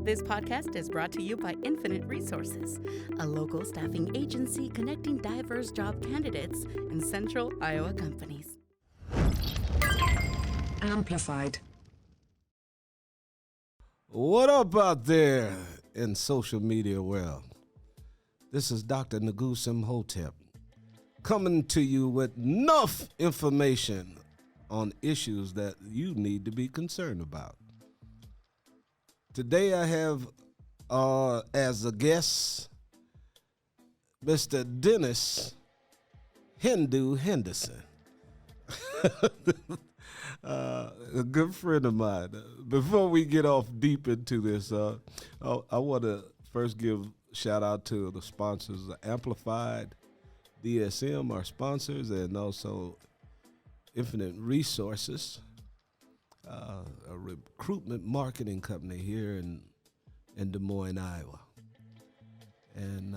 This podcast is brought to you by Infinite Resources, a local staffing agency connecting diverse job candidates in central Iowa companies. Amplified. What up out there in social media world? This is Dr. Nagu Imhotep coming to you with enough information on issues that you need to be concerned about. Today I have as a guest Mr. Dennis Henderson. A good friend of mine. Before we get off deep into this, I want to first give shout out to the sponsors, Amplified, DSM, our sponsors, and also Infinite Resources, a recruitment marketing company here in Des Moines, Iowa. And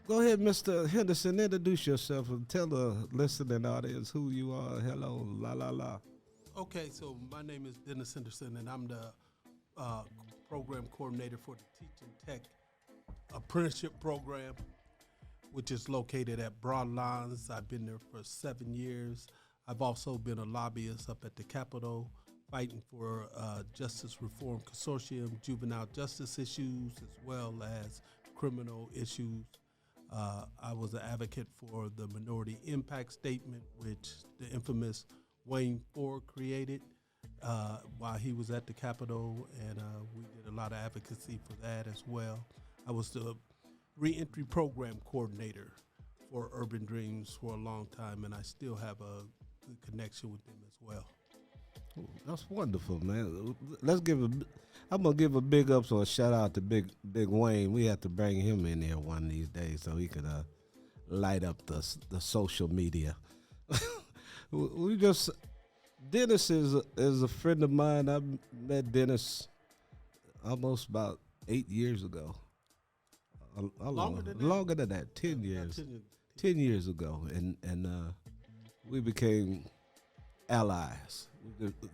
go ahead, Mr. Henderson, introduce yourself and tell the listening audience who you are. Hello, la, la, la. Okay, so my name is Dennis Henderson, and I'm the program coordinator for the TEACH Apprenticeship Program, which is located at Broadlines. I've been there for 7 years. I've also been a lobbyist up at the Capitol, fighting for Justice Reform Consortium, juvenile justice issues, as well as criminal issues. I was an advocate for the Minority Impact Statement, which the infamous Wayne Ford created while he was at the Capitol, and we did a lot of advocacy for that as well. I was the reentry program coordinator for Urban Dreams for a long time, and I still have a good connection with them as well. That's wonderful, man. I'm gonna give a big ups or a shout out to Big Wayne. We have to bring him in here one of these days so he could light up the social media. Dennis is a friend of mine. I met Dennis almost about 8 years ago. Longer than that, 10 years. 10 years ago, and we became allies.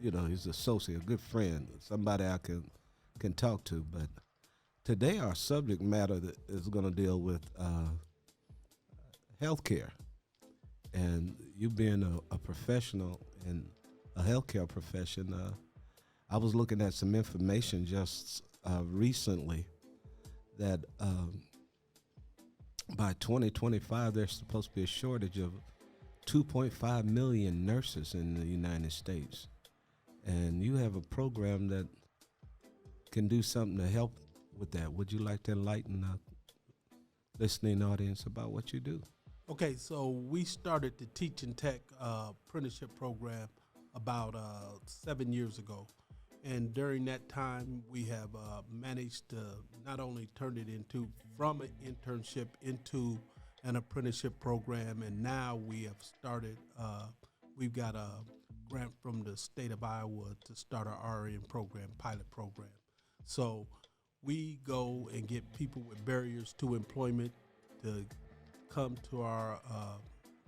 You know, he's an associate, a good friend, somebody I can talk to. But today our subject matter is going to deal with healthcare, and you being a professional in a healthcare profession. I was looking at some information just recently that by 2025 there's supposed to be a shortage of 2.5 million nurses in the United States. And you have a program that can do something to help with that. Would you like to enlighten the listening audience about what you do? Okay, so we started the Teach and Tech Apprenticeship Program about 7 years ago. And during that time, we have managed to not only turn it from an internship into an apprenticeship program, and now we have started, we've got a grant from the state of Iowa to start our RN program, pilot program. So we go and get people with barriers to employment to come to our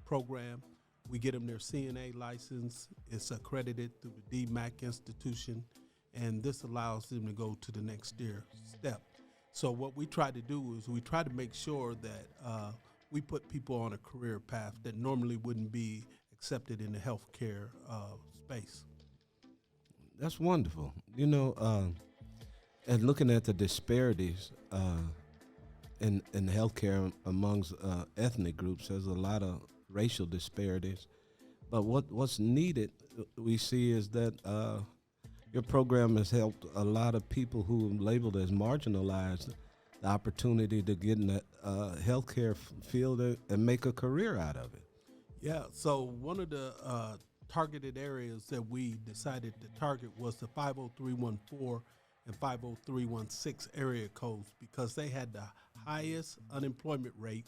program. We get them their CNA license. It's accredited through the DMAC institution, and this allows them to go to the next step. So what we try to do is we try to make sure that we put people on a career path that normally wouldn't be accepted in the healthcare space. That's wonderful. You know, and looking at the disparities in healthcare amongst ethnic groups, there's a lot of racial disparities. But what's needed, we see, is that your program has helped a lot of people who are labeled as marginalized the opportunity to get in the healthcare field and make a career out of it. Yeah, so one of the targeted areas that we decided to target was the 50314 and 50316 area codes, because they had the highest unemployment rate,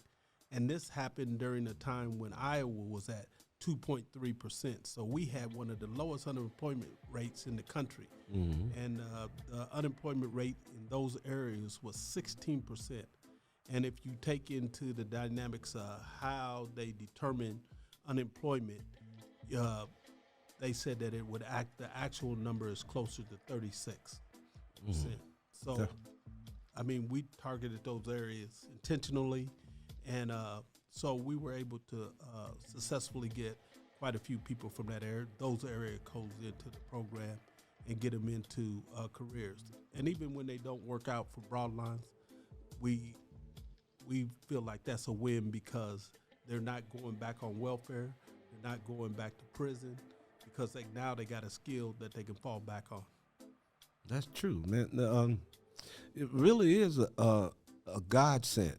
and this happened during a time when Iowa was at 2.3%. So we had one of the lowest unemployment rates in the country. Mm-hmm. And the unemployment rate in those areas was 16%. And if you take into the dynamics of how they determine unemployment, they said that the actual number is closer to 36. So, I mean, we targeted those areas intentionally, and so we were able to successfully get quite a few people from that area, those area codes into the program and get them into careers. And even when they don't work out for Broadlines, we feel like that's a win because they're not going back on welfare, they're not going back to prison, because now they got a skill that they can fall back on. That's true, man. It really is a God-sent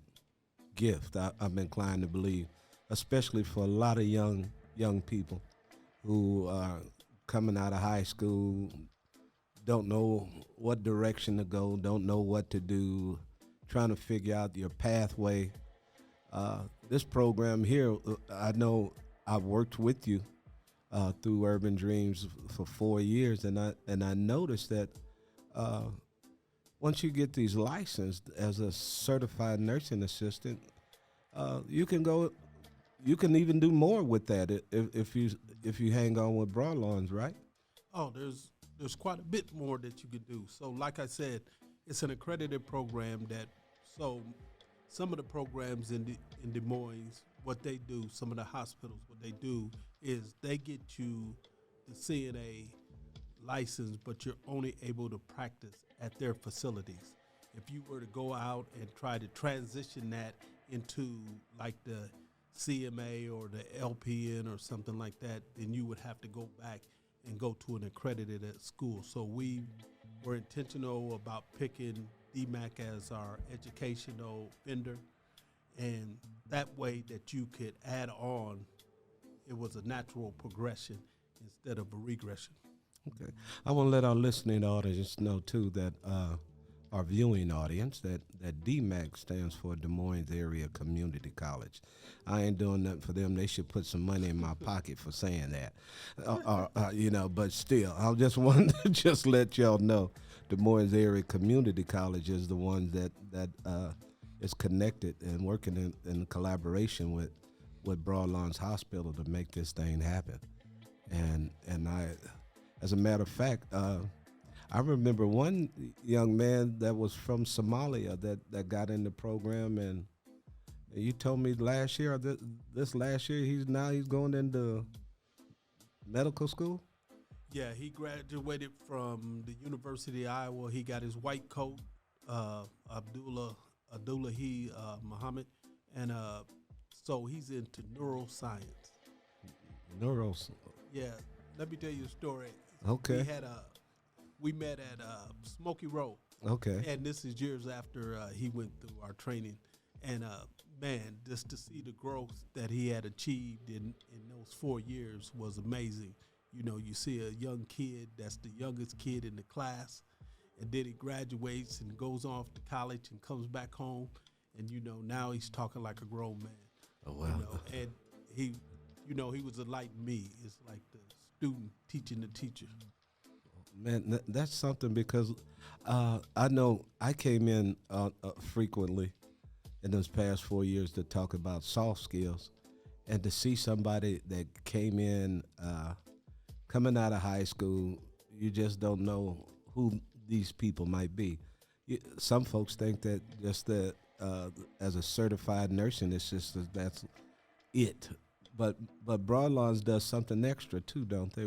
gift, I'm inclined to believe, especially for a lot of young people who are coming out of high school, don't know what direction to go, don't know what to do, trying to figure out your pathway. This program here, I know I've worked with you through Urban Dreams for 4 years, and I noticed that once you get these licensed as a certified nursing assistant, you can even do more with that if you hang on with Broadlawns, right? Oh, there's quite a bit more that you could do. So like I said, it's an accredited program so some of the programs in Des Moines, what they do, some of the hospitals, what they do is they get you the CNA license, but you're only able to practice at their facilities. If you were to go out and try to transition that into like the CMA or the LPN or something like that, then you would have to go back and go to an accredited school. So we were intentional about picking DMAC as our educational vendor, and that way that you could add on, it was a natural progression instead of a regression. Okay. I want to let our listening audience know, too, that our viewing audience, that DMAC stands for Des Moines Area Community College. I ain't doing nothing for them. They should put some money in my pocket for saying that. But still, I just wanted to just let y'all know Des Moines Area Community College is the one that is connected and working in collaboration with Broadlawns Hospital to make this thing happen. And I, as a matter of fact, I remember one young man that was from Somalia that got in the program, and you told me last year, this last year, he's going into medical school? Yeah, he graduated from the University of Iowa. He got his white coat, Abdullahi Muhammad, and so he's into neuroscience. Yeah, let me tell you a story. Okay. We met at Smoky Row. Okay. And this is years after he went through our training. And man, just to see the growth that he had achieved in those 4 years was amazing. You know, you see a young kid that's the youngest kid in the class, and then he graduates and goes off to college and comes back home, and now he's talking like a grown man. Oh wow! And he was a like me. It's like the student teaching the teacher. Man, that's something, because I know I came in frequently in those past 4 years to talk about soft skills, and to see somebody that came in coming out of high school, you just don't know who these people might be. Some folks think that just as a certified nursing assistant, that's it. But Broadlawns does something extra too, don't they?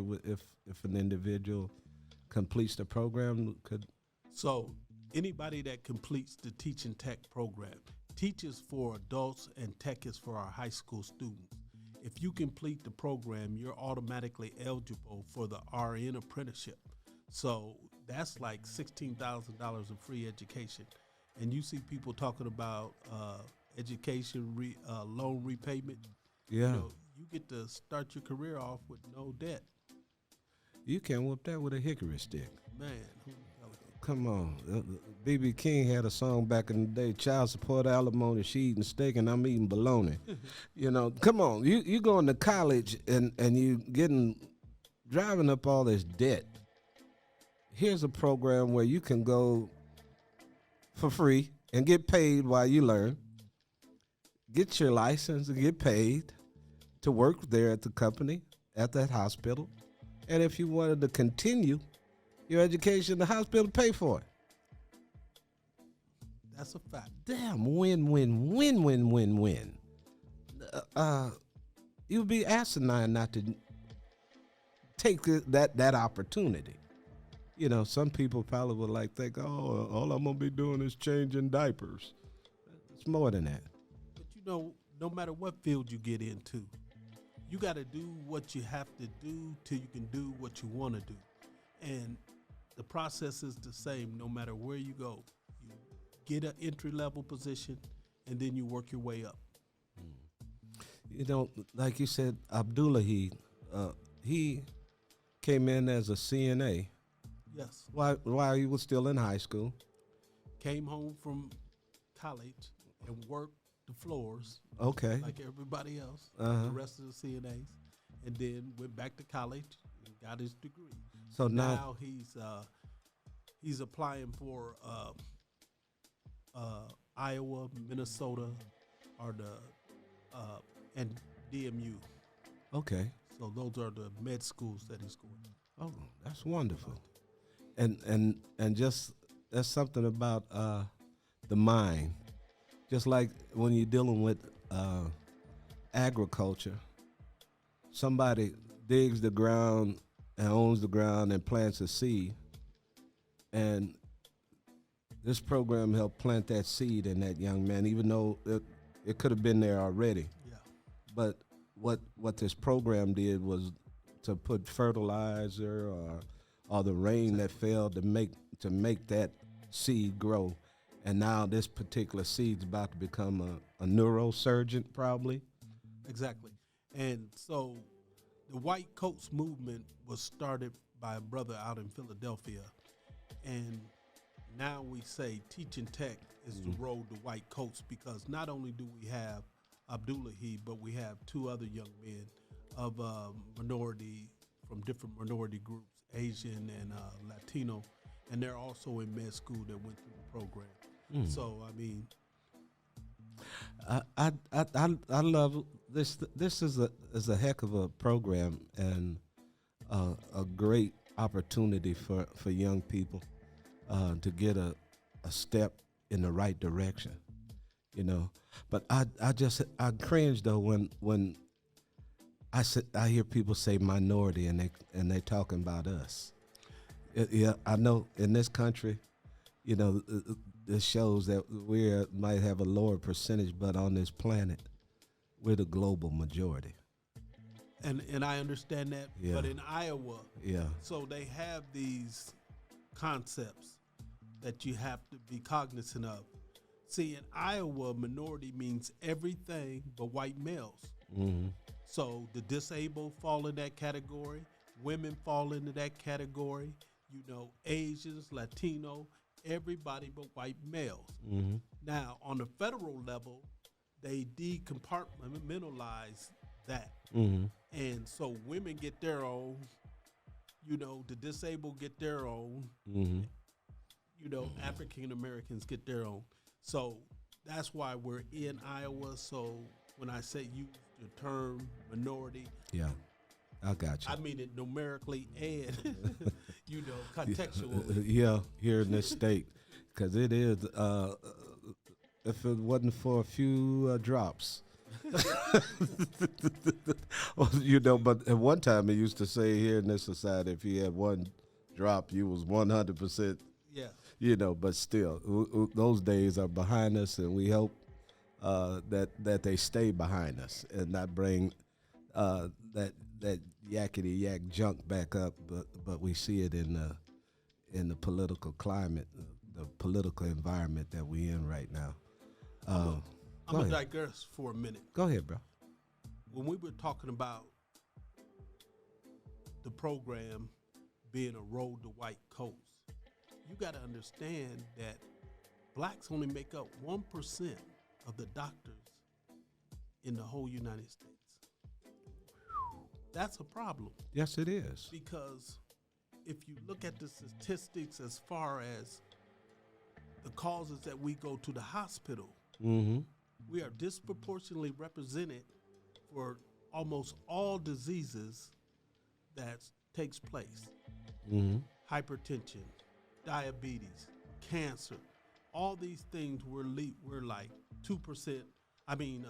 If an individual completes the program, So anybody that completes the Teach and Tech program, Teach is for adults and Tech is for our high school students. If you complete the program, you're automatically eligible for the RN apprenticeship. So that's like $16,000 of free education. And you see people talking about education loan repayment. yeah, You get to start your career off with no debt. you can whoop that with a hickory stick. Man, who the hell? Come on, B.B. King had a song back in the day, child support, alimony, she eating steak and I'm eating bologna. Come on, you going to college and you driving up all this debt. Here's a program where you can go for free and get paid while you learn, get your license and get paid to work there at the company, at that hospital. And if you wanted to continue your education, the hospital pay for it. That's a fact. Damn, win. You'd be asinine not to take that opportunity. You know, some people probably would think, oh, all I'm gonna be doing is changing diapers. It's more than that. But no matter what field you get into, you got to do what you have to do till you can do what you want to do. And the process is the same no matter where you go. You get an entry-level position, and then you work your way up. You know, like you said, Abdullah, he came in as a CNA. Yes. While he was still in high school. Came home from college and worked the floors. Okay. Like everybody else, Uh-huh. the rest of the CNAs, and then went back to college and got his degree. So Now he's applying for Iowa, Minnesota, or and DMU. Okay. So those are the med schools that he's going to. Oh, that's wonderful. And just that's something about the mind. Just like when you're dealing with agriculture, somebody digs the ground and owns the ground and plants a seed, and this program helped plant that seed in that young man, even though it could have been there already. Yeah. But what this program did was to put fertilizer or the rain that fell to make that seed grow. And now this particular seed's about to become a neurosurgeon, probably. Exactly. And so the White Coats movement was started by a brother out in Philadelphia. And now we say teaching tech is the road to white coats, because not only do we have Abdullah, but we have two other young men of from different minority groups, Asian and Latino, and they're also in med school that went through the program. So I mean, I love this. This is a heck of a program and a great opportunity for young people to get a step in the right direction, you know. But I cringe though when I hear people say minority and they talking about us. Yeah, I know in this country, you know, it shows that we might have a lower percentage, but on this planet, we're the global majority. and I understand that, Yeah. but in Iowa, Yeah. so they have these concepts that you have to be cognizant of. See, in Iowa, minority means everything but white males. Mm-hmm. So the disabled fall in that category. Women fall into that category. You know, Asians, Latino, everybody but white males. Mm-hmm. Now, on the federal level, they decompartmentalize that. Mm-hmm. And so women get their own, you know, the disabled get their own, Mm-hmm. you know, African Americans get their own. So that's why we're in Iowa. So when I say use the term minority, Yeah, I got you. I mean it numerically and, you know, contextually. Yeah, here in this state, because it is. If it wasn't for a few drops, well, you know. But at one time, they used to say here in this society, if you had one drop, you was 100%. Yeah. You know, but still, those days are behind us, and we hope that they stay behind us and not bring that yakety yak junk back up. But we see it in the political climate, the political environment that we in right now. I'm going to digress for a minute. Go ahead, bro. When we were talking about the program being a road to white coats, you got to understand that blacks only make up 1% of the doctors in the whole United States. That's a problem. Yes, it is. Because if you look at the statistics as far as the causes that we go to the hospital, Mm-hmm. we are disproportionately represented for almost all diseases that takes place. Mm-hmm. Hypertension, diabetes, cancer, all these things we're like 2%. I mean,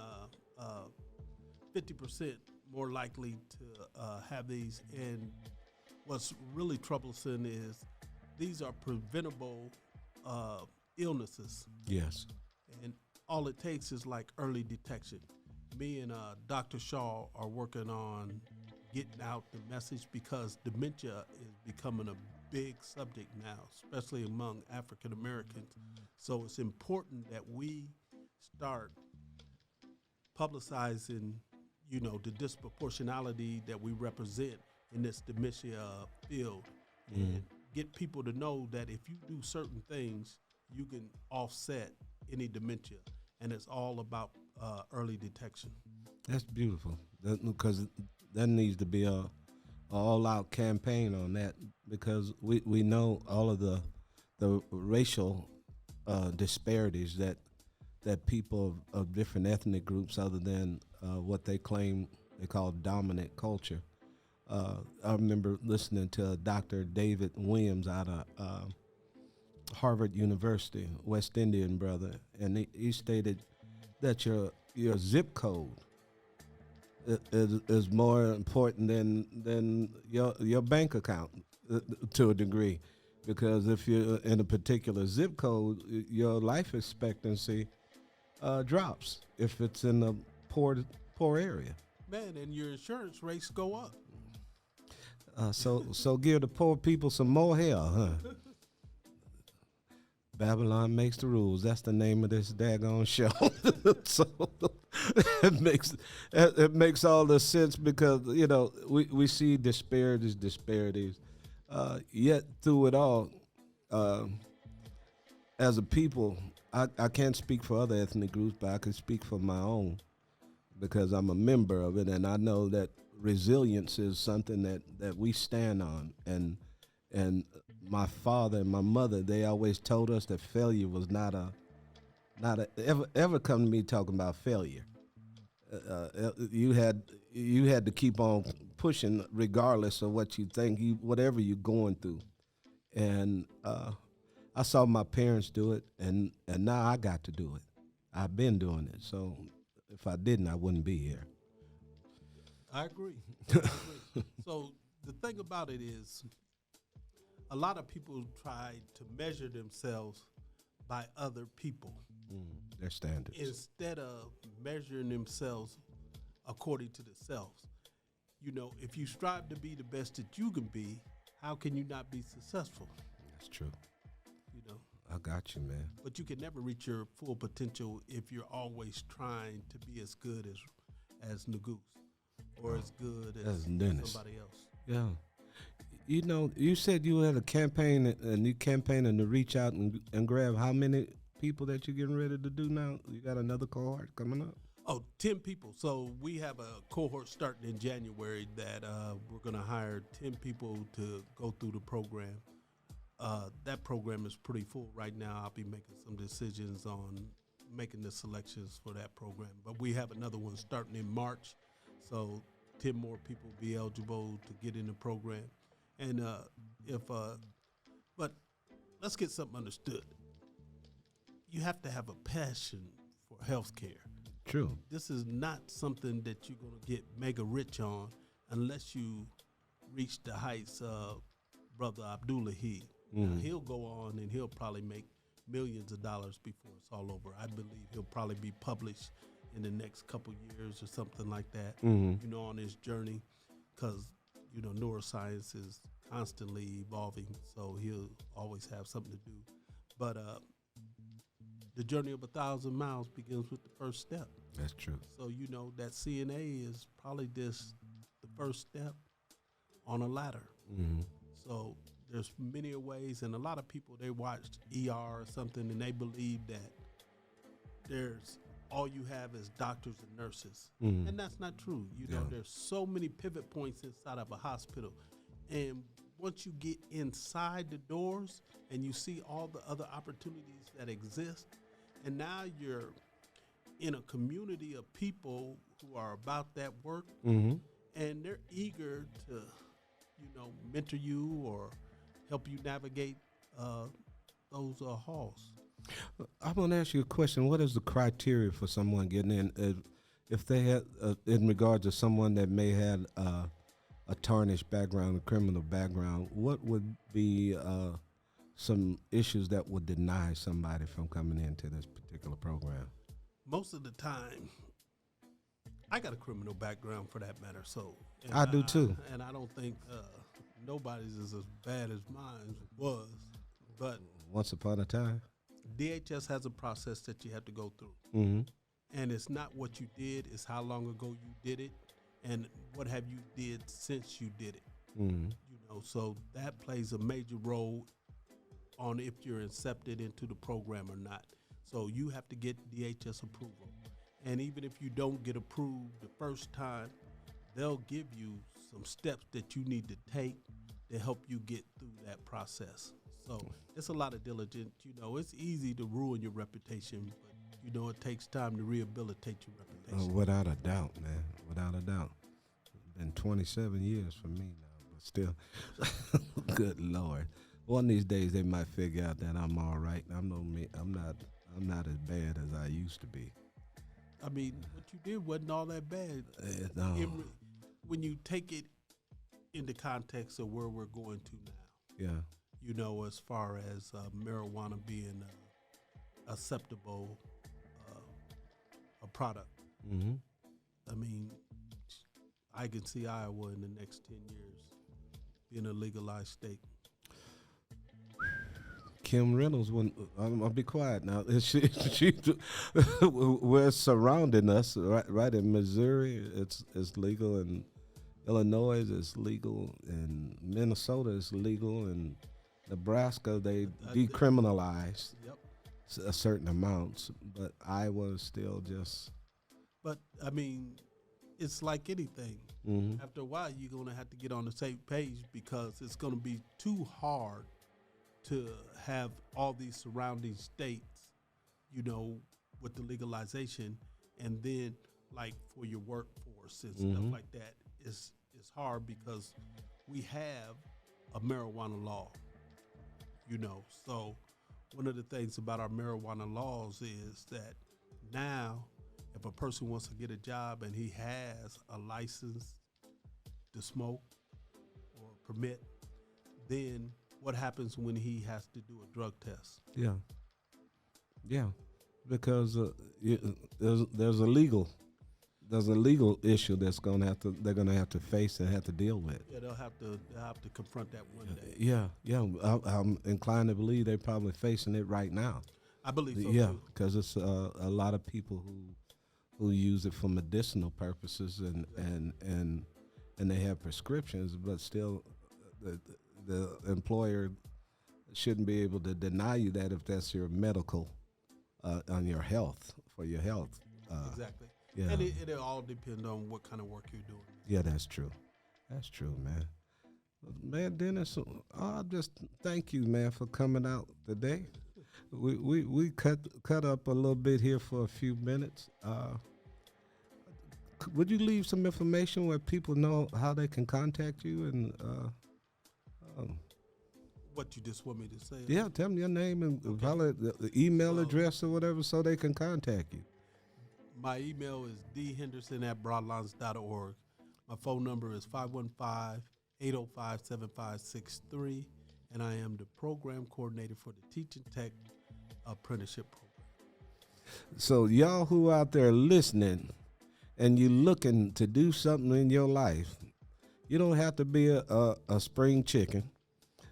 50% more likely to have these. And what's really troublesome is these are preventable illnesses. Yes. And all it takes is like early detection. Me and Dr. Shaw are working on getting out the message because dementia is becoming a big subject now, especially among African Americans. So it's important that we start publicizing, the disproportionality that we represent in this dementia field, and get people to know that if you do certain things, you can offset any dementia, and it's all about early detection. That's beautiful, because there needs to be a all-out campaign on that, because we know all of the racial disparities that people of different ethnic groups, other than what they claim they call dominant culture. I remember listening to Dr. David Williams out of Harvard University, West Indian brother, and he stated that your zip code is more important than your bank account to a degree, because if you're in a particular zip code, your life expectancy drops if it's in a poor area. Man, and your insurance rates go up. So give the poor people some more hell, huh? Babylon makes the rules. That's the name of this daggone show. So it makes all the sense, because we see disparities. Yet through it all, as a people, I can't speak for other ethnic groups, but I can speak for my own, because I'm a member of it, and I know that resilience is something that we stand on. And my father and my mother, they always told us that failure was not a ever come to me talking about failure. You had to keep on pushing regardless of what you think, whatever you're going through. And I saw my parents do it, and now I got to do it. I've been doing it. So if I didn't, I wouldn't be here. I agree. So the thing about it is, a lot of people try to measure themselves by other people. Their standards. Instead of measuring themselves according to themselves. If you strive to be the best that you can be, how can you not be successful? That's true. I got you, man. But you can never reach your full potential if you're always trying to be as good as Nagus, or as good as somebody else. Yeah. You said you had a campaign, and you campaigning to reach out and grab how many people that you're getting ready to do now? You got another cohort coming up? Oh, 10 people. So we have a cohort starting in January that we're going to hire 10 people to go through the program. That program is pretty full right now. I'll be making some decisions on making the selections for that program. But we have another one starting in March. So 10 more people will be eligible to get in the program. And but let's get something understood. You have to have a passion for healthcare. True. This is not something that you're going to get mega rich on unless you reach the heights of Brother Abdullahi. Now, he'll go on and he'll probably make millions of dollars before it's all over. I believe he'll probably be published in the next couple years or something like that, on his journey, because, neuroscience is constantly evolving, so he'll always have something to do. But the journey of 1,000 miles begins with the first step. That's true. So, that CNA is probably just the first step on a ladder. So there's many ways, and a lot of people, they watched ER or something, and they believe that all you have is doctors and nurses. And that's not true. There's so many pivot points inside of a hospital. And once you get inside the doors and you see all the other opportunities that exist, and now you're in a community of people who are about that work, and they're eager to, mentor you or help you navigate those halls. I want to ask you a question. What is the criteria for someone getting in? If they had, in regards to someone that may have a tarnished background, a criminal background, what would be some issues that would deny somebody from coming into this particular program? Most of the time, I got a criminal background for that matter. So I do too. And I don't think nobody's is as bad as mine was. But Once upon a time. DHS has a process that you have to go through. Mm-hmm. And it's not what you did, it's how long ago you did it and what have you did since you did it. Mm-hmm. You know, so that plays a major role on if you're accepted into the program or not. So you have to get DHS approval. And even if you don't get approved the first time, they'll give you some steps that you need to take to help you get through that process. So it's a lot of diligence. You know, it's easy to ruin your reputation, but you know, it takes time to rehabilitate your reputation. Without a doubt, man. Without a doubt. It's been 27 years for me now, but still, good Lord. One of these days they might figure out that I'm all right. I'm not as bad as I used to be. I mean, what you did wasn't all that bad. No. When you take it in the context of where we're going to now, Yeah. you know, as far as marijuana being acceptable a product. Mm-hmm. I mean, I can see Iowa in the next 10 years being a legalized state. Kim Reynolds, I'll be quiet now. We're surrounding us, right in Missouri, it's legal, and Illinois is legal, and Minnesota is legal, and Nebraska they decriminalized a certain amounts, but Iowa is still just. But I mean, it's like anything. Mm-hmm. After a while, you're gonna have to get on the same page because it's gonna be too hard to have all these surrounding states, you know, with the legalization, and then like for your workforce and stuff like that, it's hard because we have a marijuana law, you know. So one of the things about our marijuana laws is that now if a person wants to get a job and he has a license to smoke or a permit, then what happens when he has to do a drug test? Yeah, because there's a legal issue they're gonna have to face and have to deal with. Yeah, they'll have to confront that one day. Yeah. I'm inclined to believe they're probably facing it right now. I believe so. Yeah, too. because it's a lot of people who use it for medicinal purposes and they have prescriptions, but still the employer shouldn't be able to deny you that if that's your medical on your health, for your health. Exactly. Yeah. And it all depends on what kind of work you're doing. Yeah, that's true. That's true, man. Man, Dennis, I just thank you, man, for coming out today. We cut up a little bit here for a few minutes. Would you leave some information where people know how they can contact you and What you just want me to say? yeah, tell them your name and probably the email address or whatever so they can contact you. My email is dhenderson@broadlines.org. My phone number is 515-805-7563, and I am the program coordinator for the TEACH Tech Apprenticeship Program. So y'all who out there listening and you looking to do something in your life, you don't have to be a spring chicken.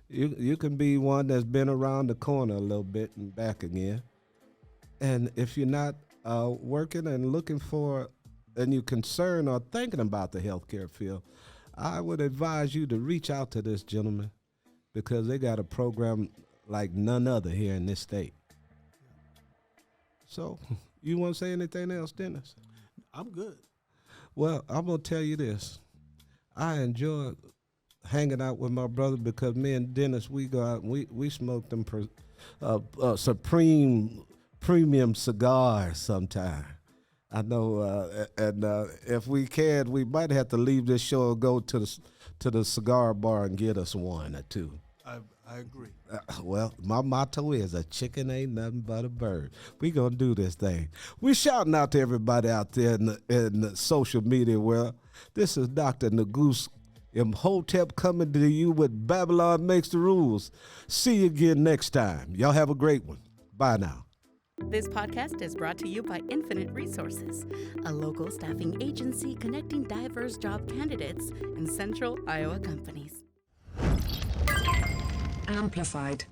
You can be one that's been around the corner a little bit and back again. And if you're not working and looking for, and you're concerned or thinking about the healthcare field, I would advise you to reach out to this gentleman because they got a program like none other here in this state. So, you want to say anything else, Dennis? I'm good. Well, I'm going to tell you this. I enjoy hanging out with my brother because me and Dennis, we go out and we smoke them premium cigars sometime. I know, and if we can, we might have to leave this show and go to the cigar bar and get us one or two. I I agree. Well, my motto is a chicken ain't nothing but a bird. We gonna do this thing. We shouting out to everybody out there in the social media world. This is Dr. Nagus Imhotep coming to you with Babylon Makes the Rules. See you again next time. Y'all have a great one. Bye now. This podcast is brought to you by Infinite Resources, a local staffing agency connecting diverse job candidates and central Iowa companies. Amplified.